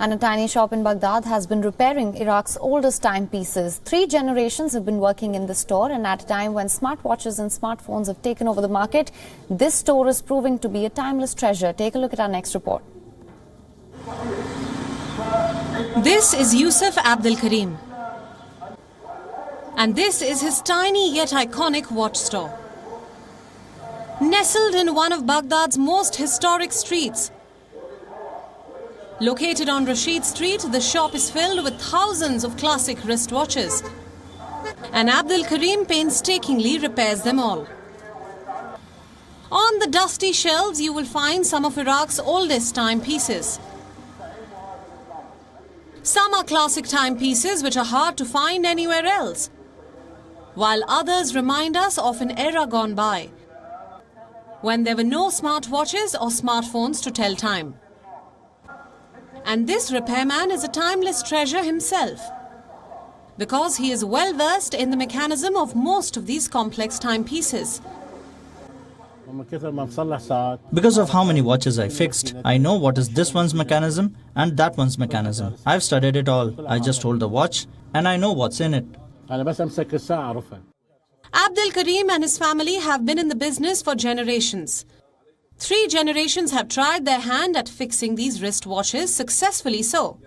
And a tiny shop in Baghdad has been repairing Iraq's oldest timepieces. 3 generations have been working in the store, and at a time when smartwatches and smartphones have taken over the market, this store is proving to be a timeless treasure. Take a look at our next report. This is Yusuf Abdul Karim. And this is his tiny yet iconic watch store. Nestled in one of Baghdad's most historic streets, located on Rashid Street, the shop is filled with thousands of classic wristwatches. And Abdul Karim painstakingly repairs them all. On the dusty shelves, you will find some of Iraq's oldest timepieces. Some are classic timepieces which are hard to find anywhere else, while others remind us of an era gone by, when there were no smartwatches or smartphones to tell time. And this repairman is a timeless treasure himself, because he is well versed in the mechanism of most of these complex timepieces. Because of how many watches I fixed, I know what is this one's mechanism and that one's mechanism. I've studied it all. I just hold the watch and I know what's in it. Abdul Karim and his family have been in the business for generations. 3 generations have tried their hand at fixing these wristwatches, successfully so.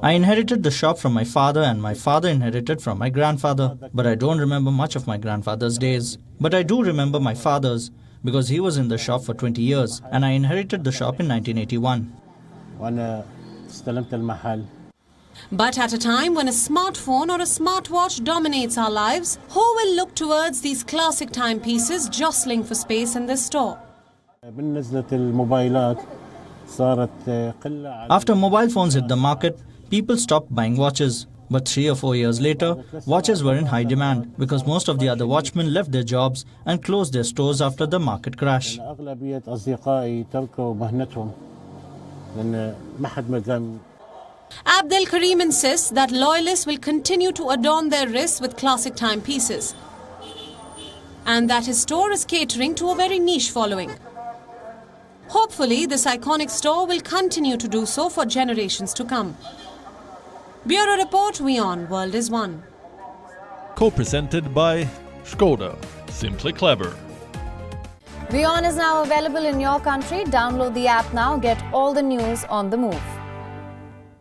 I inherited the shop from my father and my father inherited from my grandfather. But I don't remember much of my grandfather's days. But I do remember my father's, because he was in the shop for 20 years and I inherited the shop in 1981. But at a time when a smartphone or a smartwatch dominates our lives, who will look towards these classic timepieces jostling for space in this store? After mobile phones hit the market, people stopped buying watches. But 3 or 4 years later, watches were in high demand because most of the other watchmen left their jobs and closed their stores after the market crash. Abdul Karim insists that loyalists will continue to adorn their wrists with classic timepieces, and that his store is catering to a very niche following. Hopefully, this iconic store will continue to do so for generations to come. Bureau Report, WION World is One. Co-presented by Skoda. Simply clever. WION is now available in your country. Download the app now. Get all the news on the move.